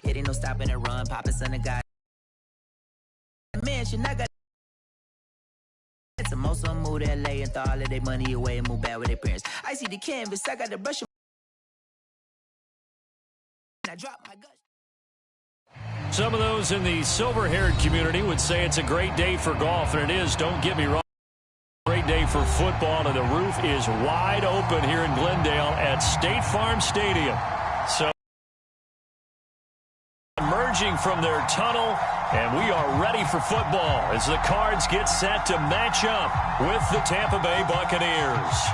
It ain't no stopping and run, poppin' son of God. Man, she not got. So most of them move to LA and throw all of their money away and move back with their parents. I see the canvas, I got the brush. I drop my guts. Some of those in the silver-haired community would say it's a great day for golf, and it is, don't get me wrong. Great day for football, and the roof is wide open here in Glendale at State Farm Stadium. So emerging from their tunnel, and we are ready for football as the Cards get set to match up with the Tampa Bay Buccaneers.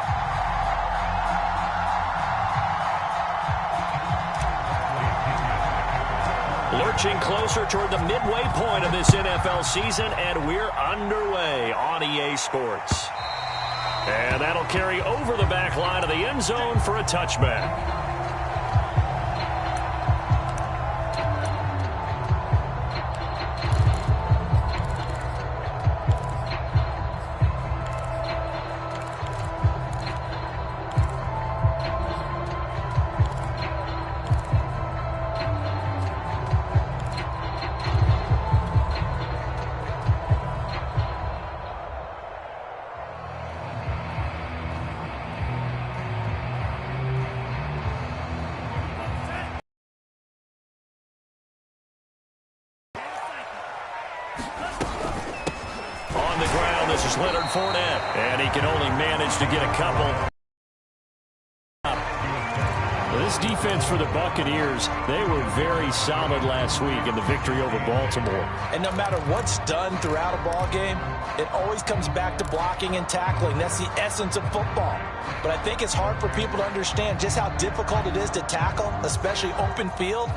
Lurching closer toward the midway point of this NFL season, and we're underway on EA Sports. And that'll carry over the back line of the end zone for a touchback. On the ground, this is Leonard Fournette, and he can only manage to get a couple. This defense for the Buccaneers, they were very solid last week in the victory over Baltimore. And no matter what's done throughout a ball game, it always comes back to blocking and tackling. That's the essence of football. But I think it's hard for people to understand just how difficult it is to tackle, especially open field.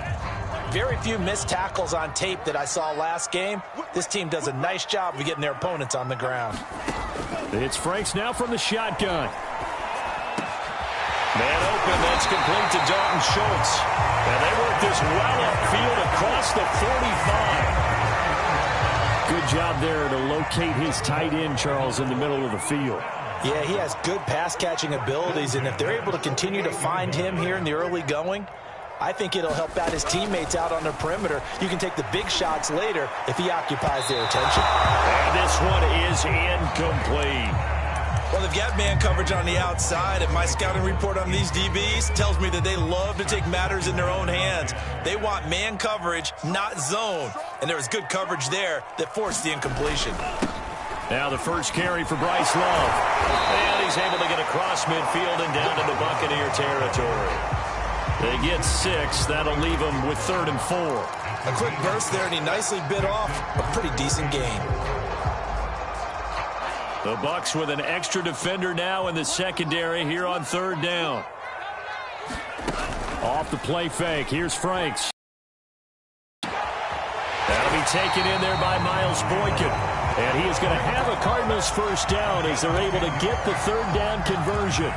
Very few missed tackles on tape that I saw last game. This team does a nice job of getting their opponents on the ground. It's Franks now from the shotgun. Man open, that's complete to Dalton Schultz. And they work this well upfield across the 45. Good job there to locate his tight end, Charles, in the middle of the field. Yeah, he has good pass-catching abilities, and if they're able to continue to find him here in the early going, I think it'll help out his teammates out on the perimeter. You can take the big shots later if he occupies their attention. And this one is incomplete. Well, they've got man coverage on the outside, and my scouting report on these DBs tells me that they love to take matters in their own hands. They want man coverage, not zone. And there was good coverage there that forced the incompletion. Now the first carry for Bryce Love. And he's able to get across midfield and down into Buccaneer territory. They get 6. That'll leave them with 3rd and 4. A quick burst there, and he nicely bit off a pretty decent gain. The Bucs with an extra defender now in the secondary here on 3rd down. Off the play fake. Here's Franks. That'll be taken in there by Miles Boykin. And he is going to have a Cardinals first down as they're able to get the 3rd down conversion.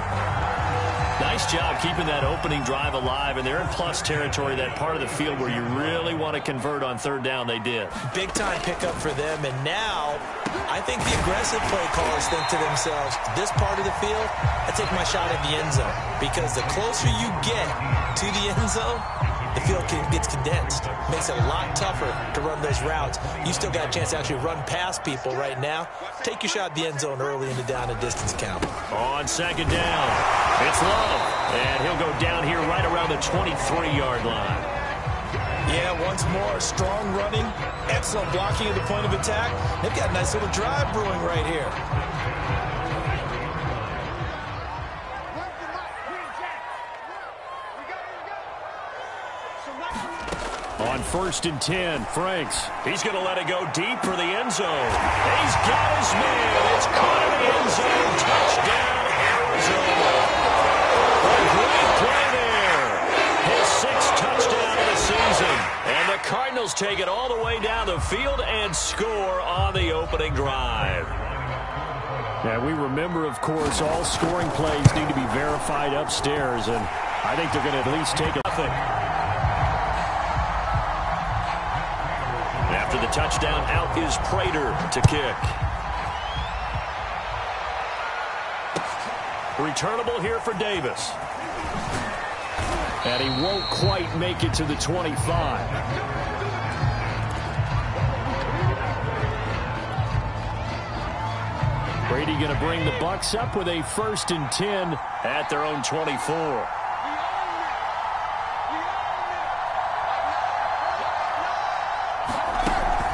Nice job keeping that opening drive alive, and they're in plus territory, that part of the field where you really want to convert on 3rd down. They did. Big-time pickup for them, and now I think the aggressive play callers think to themselves, this part of the field, I take my shot at the end zone, because the closer you get to the end zone, the field gets condensed. Makes it a lot tougher to run those routes. You still got a chance to actually run past people right now. Take your shot at the end zone early in the down and distance count. On 2nd down, it's Love. And he'll go down here right around the 23-yard line. Yeah, once more, strong running, excellent blocking at the point of attack. They've got a nice little drive brewing right here. On 1st and 10, Franks. He's going to let it go deep for the end zone. He's got his man. It's caught in the end zone. Touchdown, Arizona. A great play there. His 6th touchdown of the season. And the Cardinals take it all the way down the field and score on the opening drive. Yeah, we remember, of course, all scoring plays need to be verified upstairs, and I think they're going to at least take nothing. After the touchdown, out is Prater to kick. Returnable here for Davis. And he won't quite make it to the 25. Brady going to bring the Bucs up with a 1st and 10 at their own 24.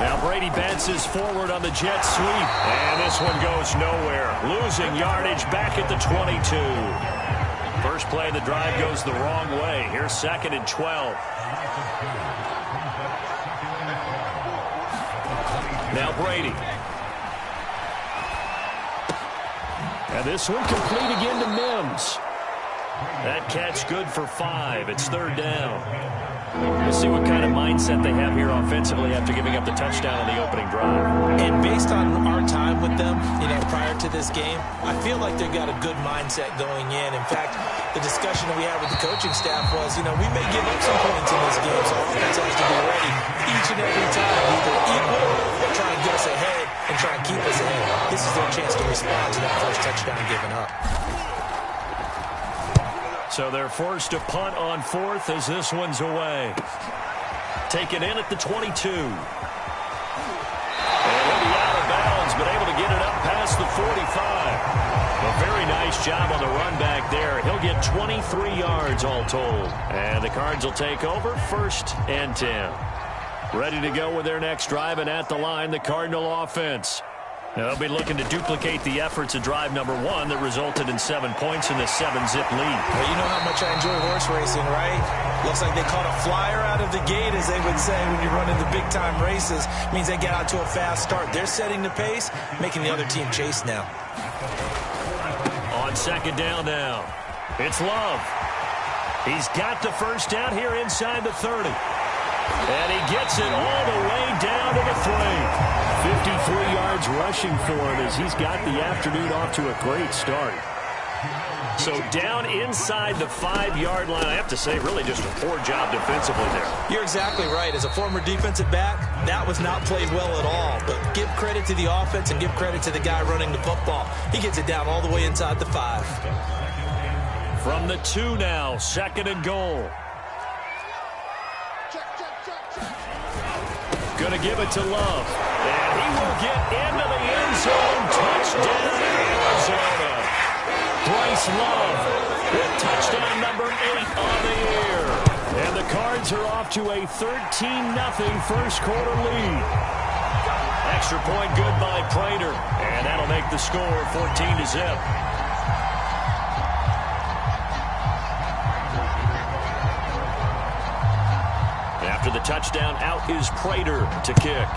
Now Brady bounces forward on the jet sweep. And this one goes nowhere. Losing yardage back at the 22. First play of the drive goes the wrong way. Here's 2nd and 12. Now Brady. And this one complete again to Mims. That catch good for 5. It's 3rd down. We'll see what kind of mindset they have here offensively after giving up the touchdown on the opening drive. And based on our time with them, prior to this game, I feel like they've got a good mindset going in. In fact, the discussion that we had with the coaching staff was, we may give up some points in this game, so our offense has to be ready each and every time, either equal or try and get us ahead and try and keep us ahead. This is their chance to respond to that first touchdown given up. So they're forced to punt on 4th as this one's away. Taken in at the 22. And he'll be out of bounds, but able to get it up past the 45. A very nice job on the run back there. He'll get 23 yards all told. And the Cards will take over 1st and 10. Ready to go with their next drive, and at the line, the Cardinal offense. They'll be looking to duplicate the efforts of drive number 1 that resulted in 7 points in the 7-zip lead. Well, you know how much I enjoy horse racing, right? Looks like they caught a flyer out of the gate, as they would say when you run into big-time races. Means they get out to a fast start. They're setting the pace, making the other team chase now. On 2nd down now, it's Love. He's got the first down here inside the 30. And he gets it all the way down to the 3. 53 yards rushing for him as he's got the afternoon off to a great start. So down inside the 5-yard line, I have to say, really just a poor job defensively there. You're exactly right. As a former defensive back, that was not played well at all. But give credit to the offense and give credit to the guy running the football. He gets it down all the way inside the 5. From the 2 now, 2nd and goal. Going to give it to Love. And he will get into the end zone. Touchdown, Arizona. Bryce Love with touchdown number 8 on the year. And the Cards are off to a 13-0 first quarter lead. Extra point good by Prater. And that'll make the score 14-0. After the touchdown, out is Prater to kick.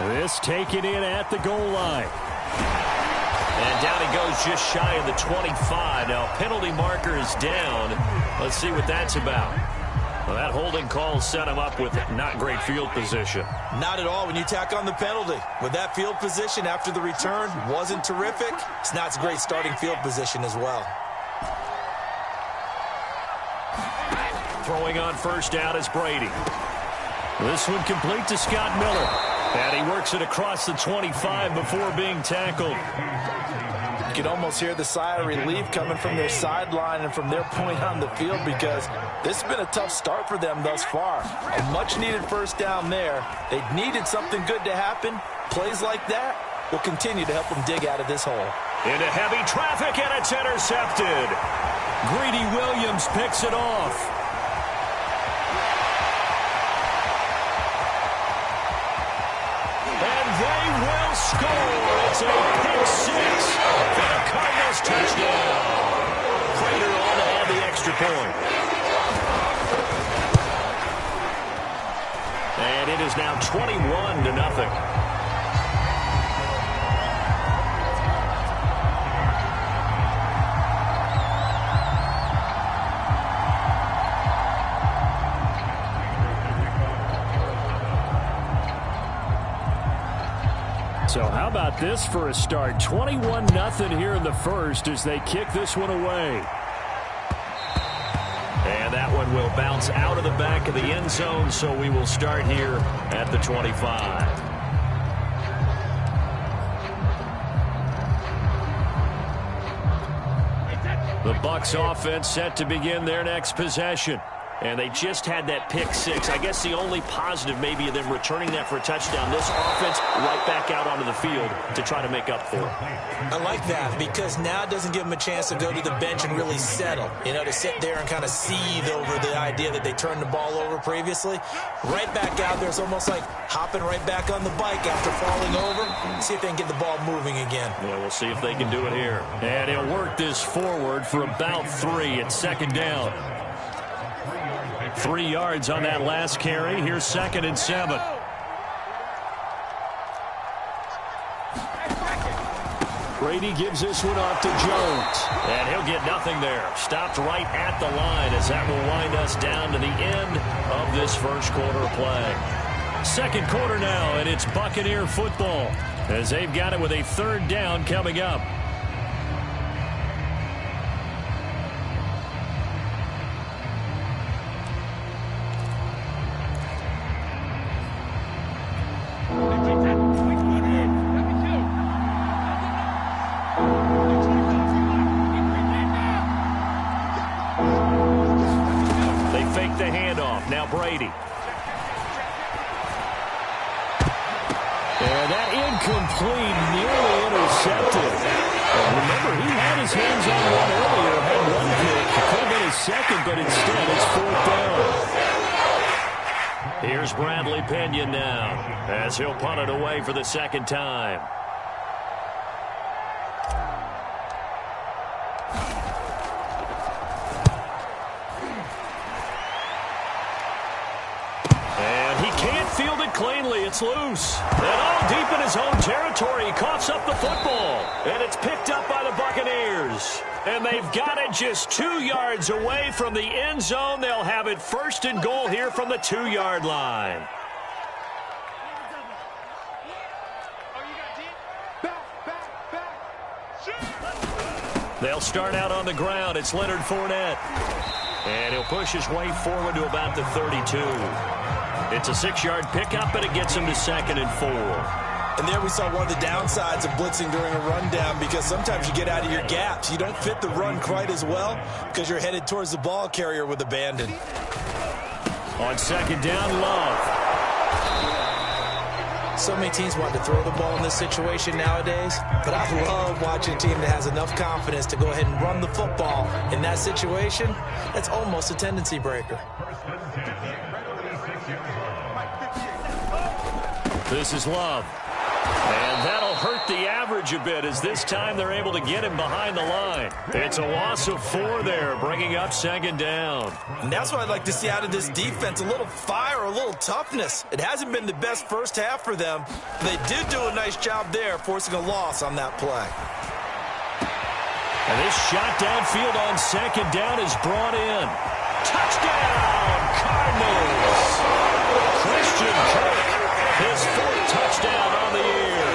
This taken in at the goal line. And down he goes just shy of the 25. Now, penalty marker is down. Let's see what that's about. Well, that holding call set him up with not great field position. Not at all when you tack on the penalty. With that field position after the return wasn't terrific. It's not a great starting field position as well. Throwing on first down is Brady. This one complete to Scott Miller. And he works it across the 25 before being tackled. You can almost hear the sigh of relief coming from their sideline and from their point on the field, because this has been a tough start for them thus far. A much-needed first down there. They needed something good to happen. Plays like that will continue to help them dig out of this hole. Into heavy traffic, and it's intercepted. Greedy Williams picks it off. Score! It's a pick 6 for the Cardinals touchdown. Prater on to add the extra point. And it is now 21-0. So how about this for a start? 21-0 here in the first as they kick this one away. And that one will bounce out of the back of the end zone, so we will start here at the 25. The Bucs offense set to begin their next possession. And they just had that pick six. I guess the only positive maybe of them returning that for a touchdown. This offense right back out onto the field to try to make up for it. I like that because now it doesn't give them a chance to go to the bench and really settle. You know, to sit there and kind of seethe over the idea that they turned the ball over previously. Right back out there. It's almost like hopping right back on the bike after falling over. See if they can get the ball moving again. Yeah, we'll see if they can do it here. And he'll work this forward for about 3 at second down. 3 yards on that last carry. Here's 2nd and 7. Brady gives this one off to Jones. And he'll get nothing there. Stopped right at the line as that will wind us down to the end of this first quarter of play. Second quarter now, and it's Buccaneer football as they've got it with a 3rd down coming up. Now Brady. And that incomplete, nearly intercepted. And remember, he had his hands on one earlier, had one pick. It could have been his second, but instead it's 4th down. Here's Bradley Pinion now as he'll punt it away for the 2nd time. Field it cleanly. It's loose. And all deep in his own territory. He coughs up the football. And it's picked up by the Buccaneers. And they've got it just 2 yards away from the end zone. They'll have it 1st and goal here from the 2-yard line. They'll start out on the ground. It's Leonard Fournette. And he'll push his way forward to about the 32. It's a 6-yard pickup, but it gets him to 2nd and 4. And there we saw one of the downsides of blitzing during a rundown because sometimes you get out of your gaps. You don't fit the run quite as well because you're headed towards the ball carrier with abandon. On 2nd down, Love. So many teams want to throw the ball in this situation nowadays, but I love watching a team that has enough confidence to go ahead and run the football. In that situation, that's almost a tendency breaker. This is Love. And that'll hurt the average a bit as this time they're able to get him behind the line. It's a loss of 4 there, bringing up 2nd down. And that's what I'd like to see out of this defense, a little fire, a little toughness. It hasn't been the best first half for them. They did do a nice job there, forcing a loss on that play. And this shot downfield on 2nd down is brought in. Touchdown, Cardinals! Christian Kirk. His 4th touchdown on the year.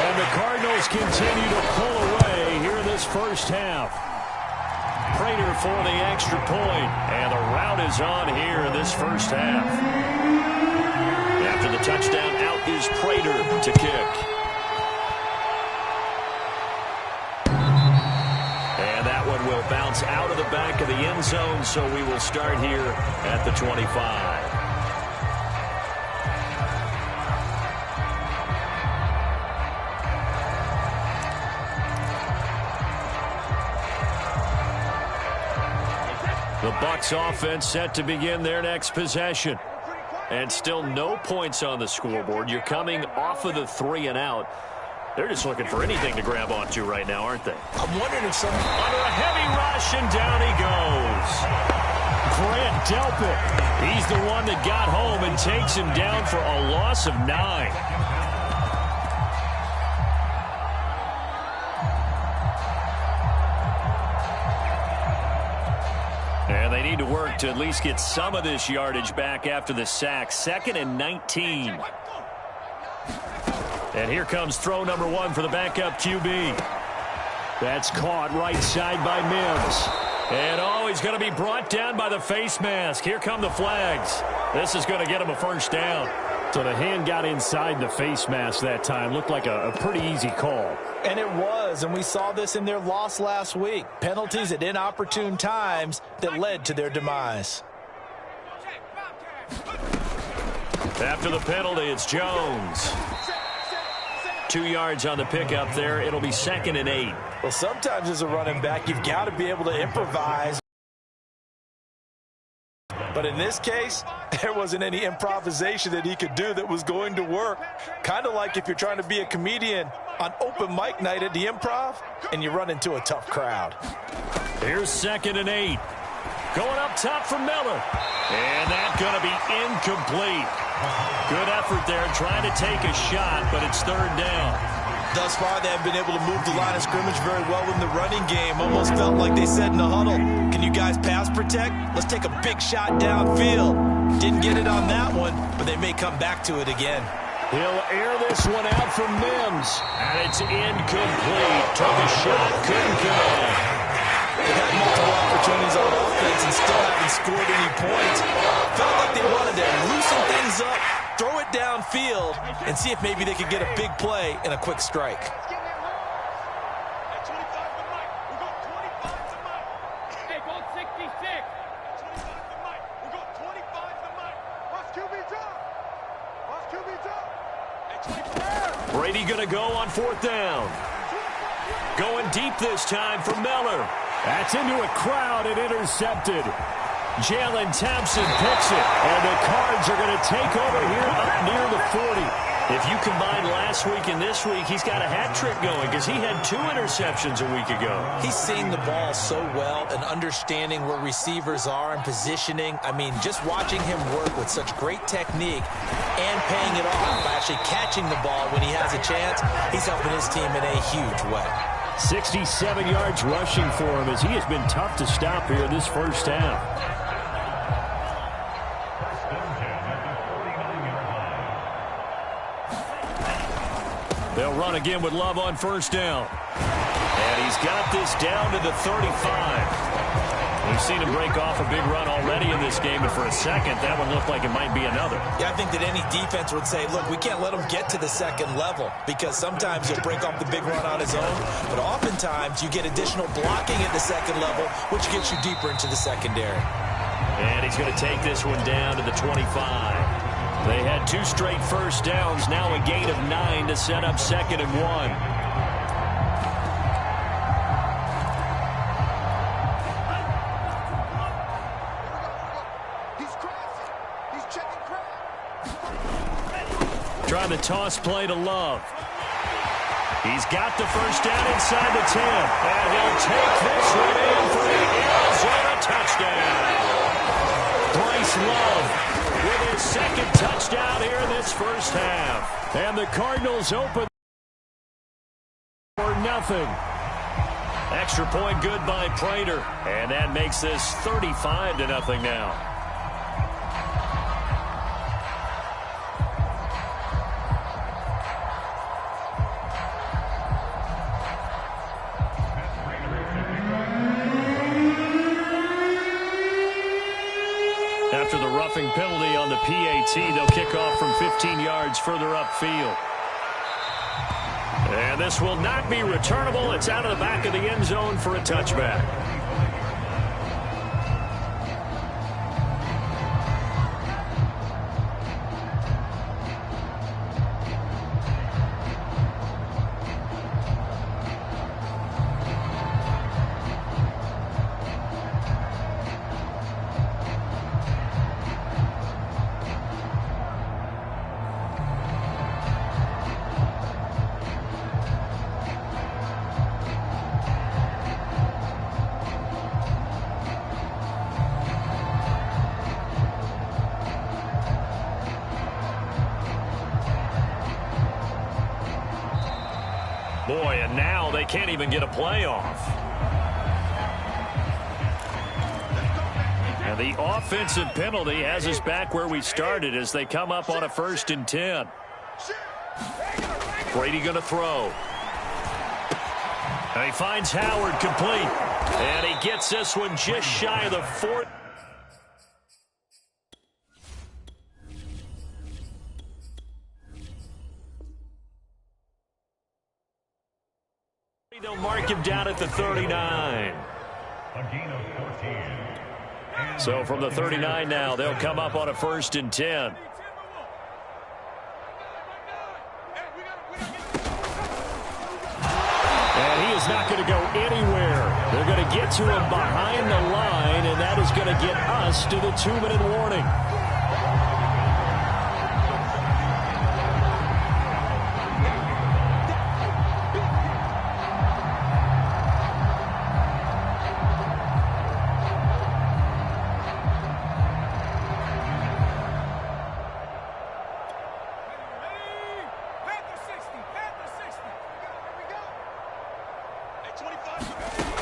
And the Cardinals continue to pull away here in this first half. Prater for the extra point. And the route is on here in this first half. After the touchdown, out is Prater to kick. And that one will bounce out of the back of the end zone, so we will start here at the 25. The Bucs offense set to begin their next possession. And still no points on the scoreboard. You're coming off of the 3 and out. They're just looking for anything to grab onto right now, aren't they? I'm wondering if some... Under a heavy rush, and down he goes. Grant Delpit. He's the one that got home and takes him down for a loss of 9. And they need to work to at least get some of this yardage back after the sack. 2nd and 19. And here comes throw number 1 for the backup QB. That's caught right side by Mims. And oh, he's going to be brought down by the face mask. Here come the flags. This is going to get him a 1st down. So the hand got inside the face mask that time. Looked like a pretty easy call. And it was, and we saw this in their loss last week. Penalties at inopportune times that led to their demise. After the penalty, it's Jones. 2 yards on the pickup there. It'll be 2nd and 8. Well, sometimes as a running back, you've got to be able to improvise. But in this case, there wasn't any improvisation that he could do that was going to work. Kind of like if you're trying to be a comedian on open mic night at the Improv and you run into a tough crowd. Here's 2nd and 8. Going up top for Miller. And that's going to be incomplete. Good effort there trying to take a shot, but it's 3rd down. Thus far, they have been able to move the line of scrimmage very well in the running game. Almost felt like they said in the huddle, can you guys pass protect? Let's take a big shot downfield. Didn't get it on that one, but they may come back to it again. He'll air this one out for Mims. And it's incomplete. Took a shot, couldn't connect. They've had multiple opportunities on offense and still haven't scored any points. Felt like they wanted to loosen things up, throw it downfield, and see if maybe they could get a big play and a quick strike. Brady going to go on 4th down. Going deep this time for Miller. That's into a crowd and intercepted. Jalen Thompson picks it, and the Cards are going to take over here up near the 40. If you combine last week and this week, he's got a hat trick going because he had 2 interceptions a week ago. He's seeing the ball so well and understanding where receivers are and positioning. I mean, just watching him work with such great technique and paying it off by actually catching the ball when he has a chance, he's helping his team in a huge way. 67 yards rushing for him as he has been tough to stop here this first half. They'll run again with Love on 1st down. And he's got this down to the 35. We've seen him break off a big run already in this game, and for a second, that one looked like it might be another. Yeah, I think that any defense would say, look, we can't let him get to the 2nd level because sometimes he'll break off the big run on his own, but oftentimes you get additional blocking at the 2nd level, which gets you deeper into the secondary. And he's going to take this one down to the 25. They had 2 straight first downs, now a gain of 9 to set up 2nd and 1. Trying the toss play to Love. He's got the first down inside the 10. And he'll take this one in for the Arizona touchdown. Bryce Love with his 2nd touchdown here in this first half. And the Cardinals open for nothing. Extra point good by Prater. And that makes this 35-0 now. After the roughing penalty on the PAT, they'll kick off from 15 yards further upfield. And this will not be returnable. It's out of the back of the end zone for a touchback. Boy, and now they can't even get a playoff. And the offensive penalty has us back where we started as they come up on a 1st and 10. Brady going to throw. And he finds Howard complete. And he gets this one just shy of the 4th. They'll mark him down at the 39. So from the 39 now, they'll come up on a 1st and 10. And he is not going to go anywhere. They're going to get to him behind the line, and that is going to get us to the 2-minute warning.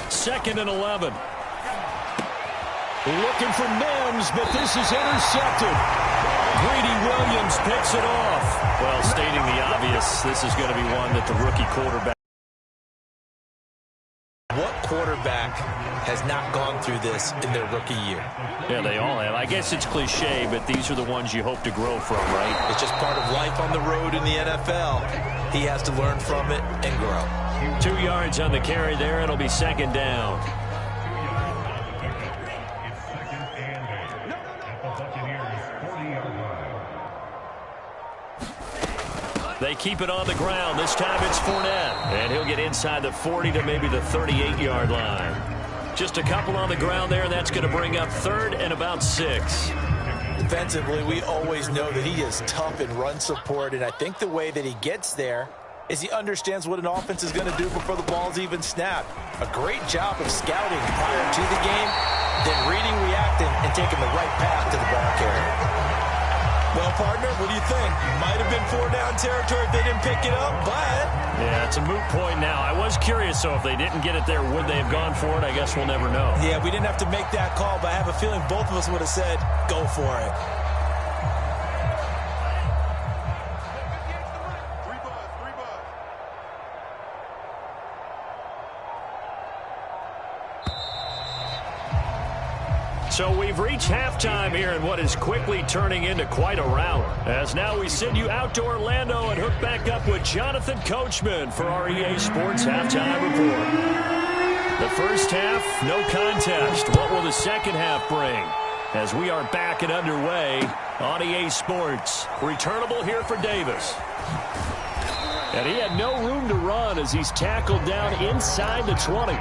Second and 11. Looking for Mims, but this is intercepted. Greedy Williams picks it off. Well, stating the obvious, this is going to be one that the rookie quarterback. What quarterback has not gone through this in their rookie year? Yeah, they all have. I guess it's cliche, but these are the ones you hope to grow from, right? It's just part of life on the road in the NFL. He has to learn from it and grow. 2 yards on the carry there. It'll be 2nd down. They keep it on the ground. This time it's Fournette. And he'll get inside the 40 to maybe the 38-yard line. Just a couple on the ground there, and that's going to bring up 3rd and about 6. Defensively, we always know that he is tough in run support, and I think the way that he gets there is he understands what an offense is going to do before the ball's even snapped. A great job of scouting prior to the game, then reading, reacting, and taking the right path to the ball carrier. Well, partner, what do you think? Might have been 4-down territory if they didn't pick it up, but... Yeah, it's a moot point now. I was curious, so if they didn't get it there, would they have gone for it? I guess we'll never know. Yeah, we didn't have to make that call, but I have a feeling both of us would have said, go for it. So we've reached halftime here in what is quickly turning into quite a rout. As now we send you out to Orlando and hook back up with Jonathan Coachman for our EA Sports Halftime Report. The first half, no contest. What will the second half bring? As we are back and underway on EA Sports. Returnable here for Davis. And he had no room to run as he's tackled down inside the 20.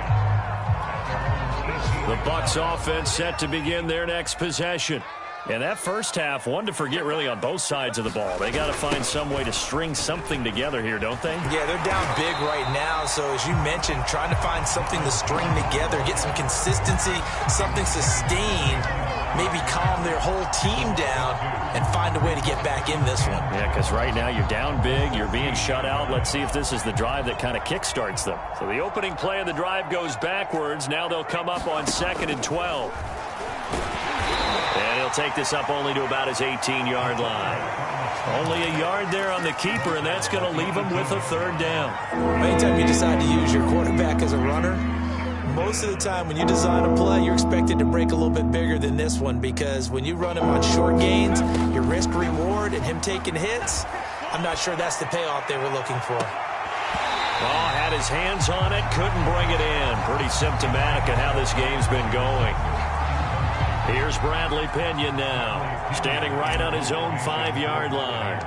The Bucs offense set to begin their next possession. And that first half, one to forget really on both sides of the ball. They got to find some way to string something together here, don't they? Yeah, they're down big right now. So as you mentioned, trying to find something to string together, get some consistency, something sustained, maybe calm their whole team down and find a way to get back in this one. Yeah, because right now you're down big, you're being shut out. Let's see if this is the drive that kind of kickstarts them. So the opening play of the drive goes backwards. Now they'll come up on 2nd and 12. And he'll take this up only to about his 18-yard line. Only a yard there on the keeper, and that's going to leave him with a 3rd down. Anytime you decide to use your quarterback as a runner, most of the time when you design a play, you're expected to break a little bit bigger than this one, because when you run him on short gains, your risk-reward and him taking hits, I'm not sure that's the payoff they were looking for. Oh, had his hands on it, couldn't bring it in. Pretty symptomatic of how this game's been going. Here's Bradley Pinion now, standing right on his own 5-yard line.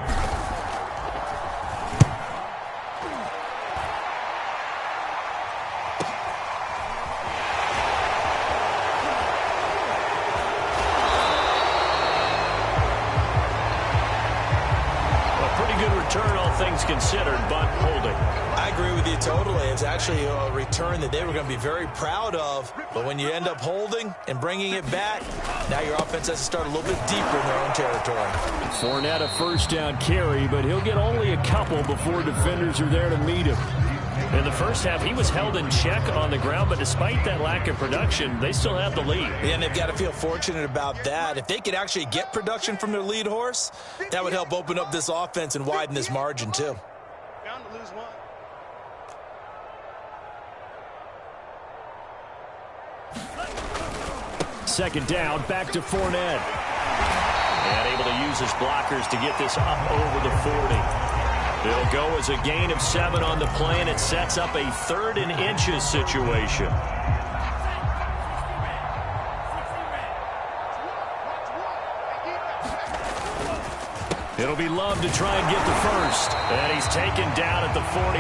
Return, all things considered, but holding. I agree with you totally. It's actually a return that they were going to be very proud of, but when you end up holding and bringing it back, now your offense has to start a little bit deeper in their own territory. Fournette a 1st down carry, but he'll get only a couple before defenders are there to meet him. In the first half, he was held in check on the ground, but despite that lack of production, they still have the lead. Yeah, and they've got to feel fortunate about that. If they could actually get production from their lead horse, that would help open up this offense and widen this margin, too. Bound to lose one. Second down, back to Fournette. And able to use his blockers to get this up over the 40. It'll go as a gain of 7 on the play, and it sets up a 3rd and inches situation. It'll be Love to try and get the first. And he's taken down at the 43,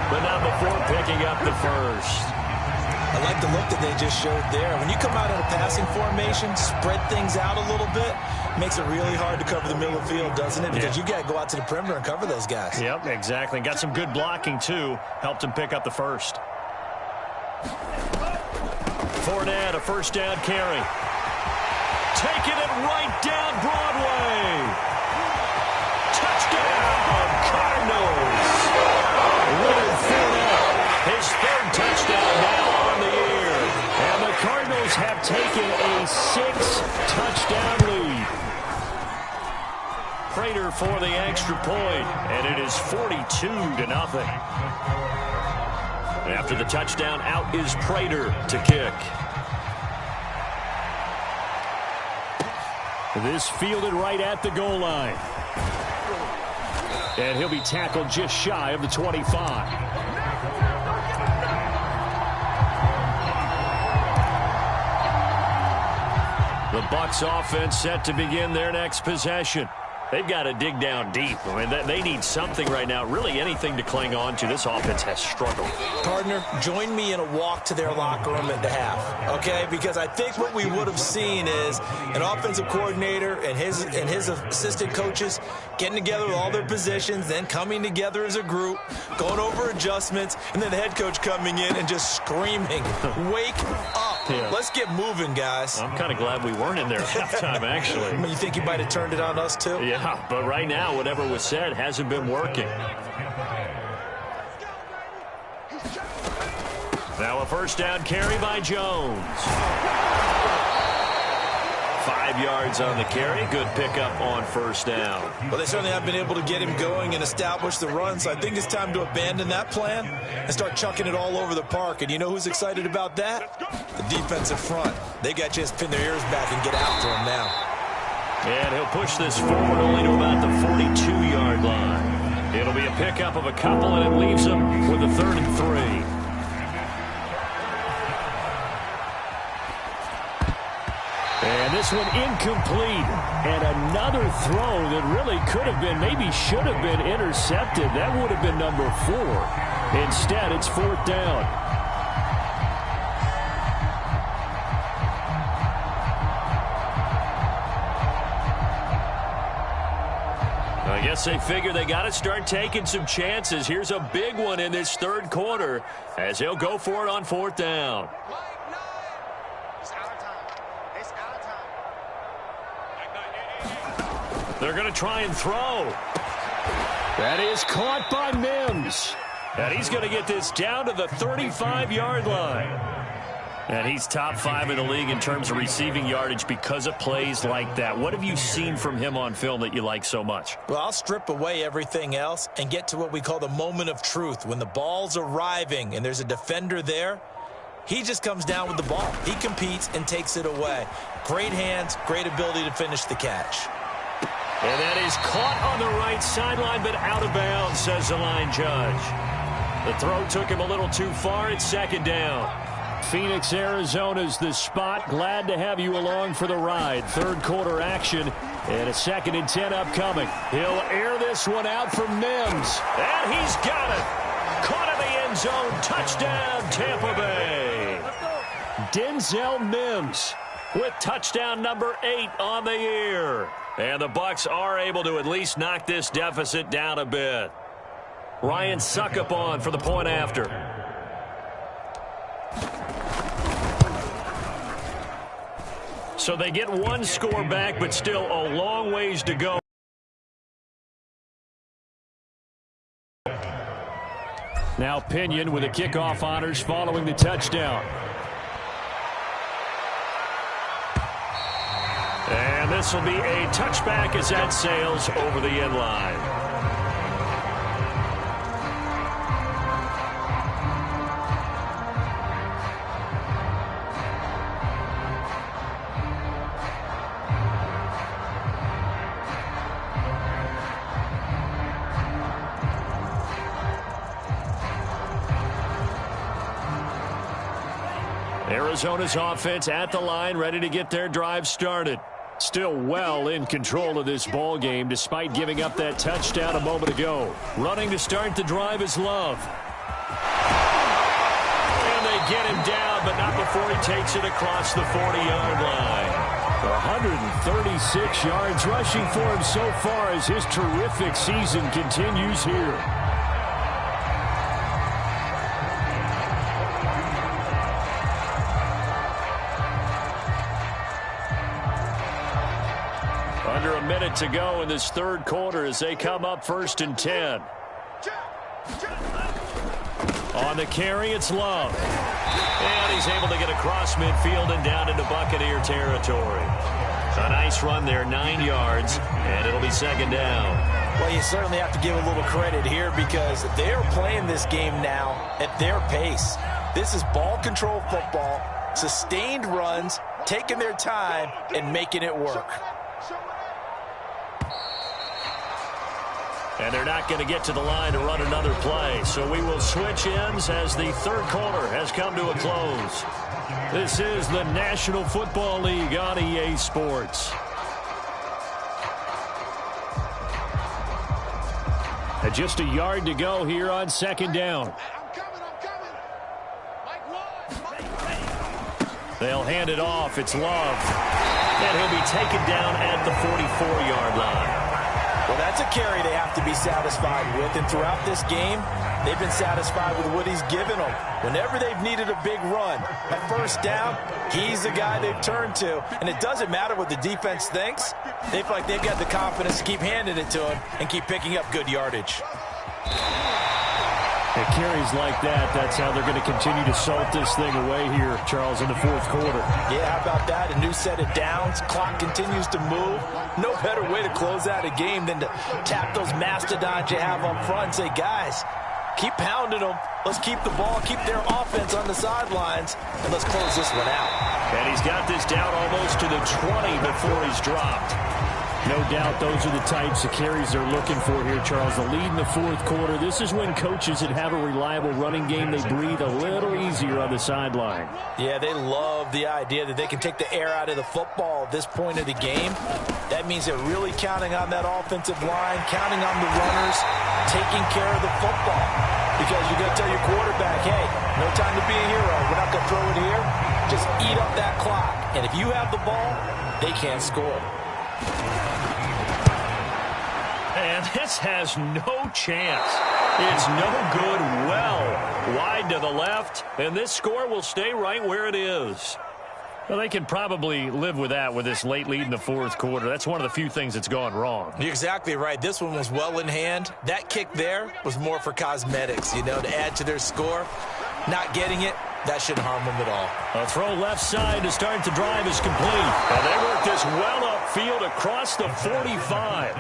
but not before picking up the first. I like the look that they just showed there. When you come out in a passing formation, spread things out a little bit, makes it really hard to cover the middle of the field, doesn't it? Because you got to go out to the perimeter and cover those guys. Yep, exactly. And got some good blocking, too. Helped him pick up the first. Fournette, a first down carry. Taking it right down Broadway. Touchdown, Cardinals. Leonard Fournette, his 3rd touchdown now on the year. And the Cardinals have taken a 6-touchdown lead. Prater for the extra point, and it is 42-0. After the touchdown, out is Prater to kick. This fielded right at the goal line. And he'll be tackled just shy of the 25. The Bucs offense set to begin their next possession. They've got to dig down deep. I mean, they need something right now, really anything to cling on to. This offense has struggled. Partner, join me in a walk to their locker room at the half, okay? Because I think what we would have seen is an offensive coordinator and his assistant coaches getting together with all their positions, then coming together as a group, going over adjustments, and then the head coach coming in and just screaming, wake up. Yeah. Let's get moving, guys. I'm kind of glad we weren't in there at halftime, actually. You think he might have turned it on us, too? Yeah, but right now, whatever was said hasn't been working. Now a first down carry by Jones. 5 yards on the carry. Good pickup on first down. Well, they certainly have been able to get him going and establish the run, so I think it's time to abandon that plan and start chucking it all over the park. And you know who's excited about that? The defensive front. They got a chance to pin their ears back and get after him now. And he'll push this forward only to about the 42-yard line. It'll be a pickup of a couple, and it leaves them with a 3rd and 3. And this one incomplete. And another throw that really could have been, maybe should have been intercepted. That would have been number 4. Instead, it's 4th down. I guess they figure they got to start taking some chances. Here's a big one in this 3rd quarter as he'll go for it on 4th down. They're going to try and throw. That is caught by Mims. And he's going to get this down to the 35-yard line. And he's top 5 in the league in terms of receiving yardage because of plays like that. What have you seen from him on film that you like so much? Well, I'll strip away everything else and get to what we call the moment of truth. When the ball's arriving and there's a defender there, he just comes down with the ball. He competes and takes it away. Great hands, great ability to finish the catch. And that is caught on the right sideline, but out of bounds, says the line judge. The throw took him a little too far. It's 2nd down. Phoenix, Arizona's the spot. Glad to have you along for the ride. 3rd quarter action and a 2nd and 10 upcoming. He'll air this one out for Mims. And he's got it. Caught in the end zone. Touchdown, Tampa Bay. Denzel Mims with touchdown number 8 on the year. And the Bucs are able to at least knock this deficit down a bit. Ryan Suckup on for the point after. So they get one score back, but still a long ways to go. Now Pinion with the kickoff honors following the touchdown. And this will be a touchback as that sails over the end line. Arizona's offense at the line, ready to get their drive started. Still well in control of this ball game despite giving up that touchdown a moment ago. Running to start the drive is Love. And they get him down, but not before he takes it across the 40-yard line. 136 yards rushing for him so far as his terrific season continues here. Under a minute to go in this third quarter as they come up 1st and 10. On the carry, it's Love. And he's able to get across midfield and down into Buccaneer territory. A nice run there, 9 yards, and it'll be 2nd down. Well, you certainly have to give a little credit here because they are playing this game now at their pace. This is ball control football, sustained runs, taking their time, and making it work. And they're not going to get to the line to run another play. So we will switch ends as the third quarter has come to a close. This is the National Football League on EA Sports. And just a yard to go here on 2nd down. They'll hand it off. It's Love. And he'll be taken down at the 44-yard line. Well, that's a carry they have to be satisfied with, and throughout this game, they've been satisfied with what he's given them. Whenever they've needed a big run, at 1st down, he's the guy they've turned to, and it doesn't matter what the defense thinks. They feel like they've got the confidence to keep handing it to him and keep picking up good yardage. It carries like that. That's how they're going to continue to salt this thing away here, Charles, in the fourth quarter. Yeah, how about that? A new set of downs. Clock continues to move. No better way to close out a game than to tap those mastodons you have up front and say, guys, keep pounding them. Let's keep the ball, keep their offense on the sidelines, and let's close this one out. And he's got this down almost to the 20 before he's dropped. No doubt those are the types of carries they're looking for here, Charles. The lead in the fourth quarter. This is when coaches that have a reliable running game, they breathe a little easier on the sideline. Yeah, they love the idea that they can take the air out of the football at this point of the game. That means they're really counting on that offensive line, counting on the runners, taking care of the football. Because you're going to tell your quarterback, hey, no time to be a hero. We're not going to throw it here. Just eat up that clock. And if you have the ball, they can't score. And this has no chance. It's no good. Well, wide to the left, and this score will stay right where it is. Well, they can probably live with that with this late lead in the fourth quarter. That's one of the few things that's gone wrong. You're exactly right. This one was well in hand. That kick there was more for cosmetics, you know, to add to their score. Not getting it, that shouldn't harm them at all. A throw left side to start the drive is complete. And they work this well upfield across the 45.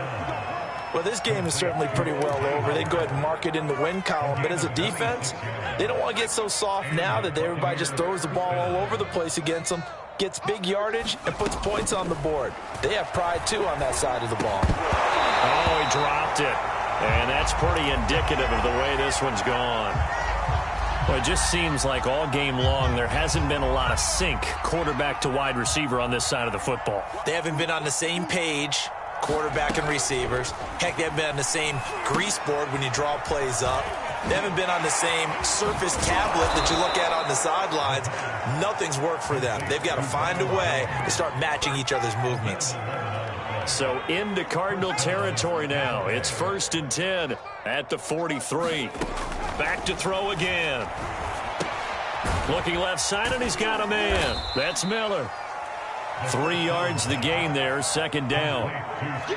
Well, this game is certainly pretty well over. They go ahead and mark it in the win column. But as a defense, they don't want to get so soft now that everybody just throws the ball all over the place against them, gets big yardage, and puts points on the board. They have pride, too, on that side of the ball. Oh, he dropped it. And that's pretty indicative of the way this one's gone. Well, it just seems like all game long there hasn't been a lot of sync quarterback to wide receiver on this side of the football. They haven't been on the same page, quarterback and receivers. Heck, they haven't been on the same grease board when you draw plays up. They haven't been on the same surface tablet that you look at on the sidelines. Nothing's worked for them. They've got to find a way to start matching each other's movements. So into Cardinal territory now. It's 1st and 10 at the 43. Back to throw again. Looking left side, and he's got a man. That's Miller. 3 yards the gain there, 2nd down.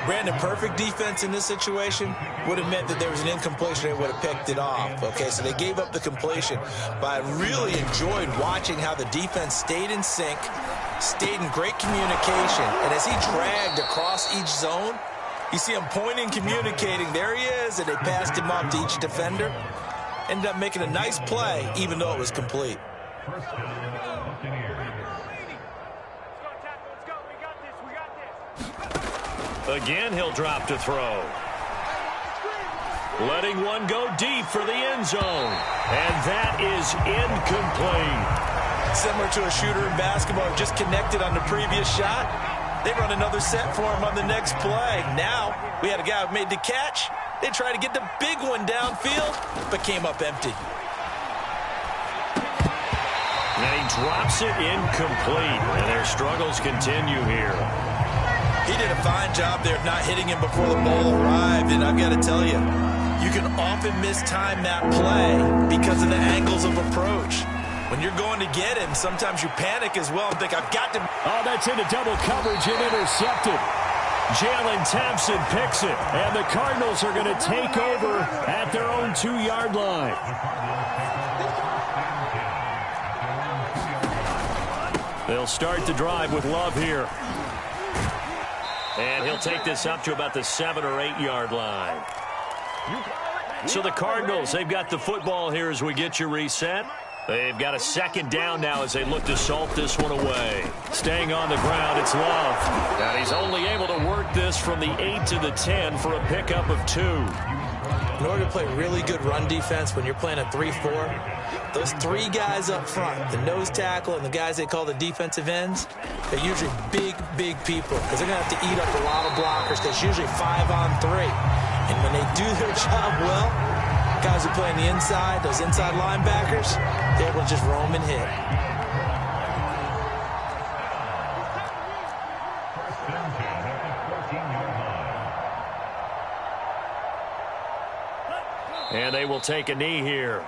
Brandon, perfect defense in this situation would have meant that there was an incompletion. They would have picked it off. Okay, so they gave up the completion. But I really enjoyed watching how the defense stayed in sync, stayed in great communication. And as he dragged across each zone, you see him pointing, communicating. There he is, and they passed him off to each defender. Ended up making a nice play, even though it was complete. Again, he'll drop to throw. Letting one go deep for the end zone. And that is incomplete. Similar to a shooter in basketball who just connected on the previous shot. They run another set for him on the next play. Now, we had a guy who made the catch. They tried to get the big one downfield, but came up empty. And he drops it incomplete. And their struggles continue here. He did a fine job there of not hitting him before the ball arrived. And I've got to tell you, you can often mistime that play because of the angles of approach. When you're going to get him, sometimes you panic as well and think, I've got to. Oh, that's into double coverage and intercepted. Jalen Thompson picks it, and the Cardinals are going to take over at their own 2-yard line. They'll start the drive with Love here. And he'll take this up to about the 7- or 8-yard line. So the Cardinals, they've got the football here as we get you reset. They've got a second down now as they look to salt this one away. Staying on the ground, it's Love. And he's only able to work this from the 8 to the 10 for a pickup of 2. In order to play really good run defense when you're playing a 3-4, those 3 guys up front, the nose tackle and the guys they call the defensive ends, they're usually big, big people because they're going to have to eat up a lot of blockers because it's usually 5-on-3. And when they do their job well, guys who play on the inside, those inside linebackers, they're able to just roam and hit. And they will take a knee here.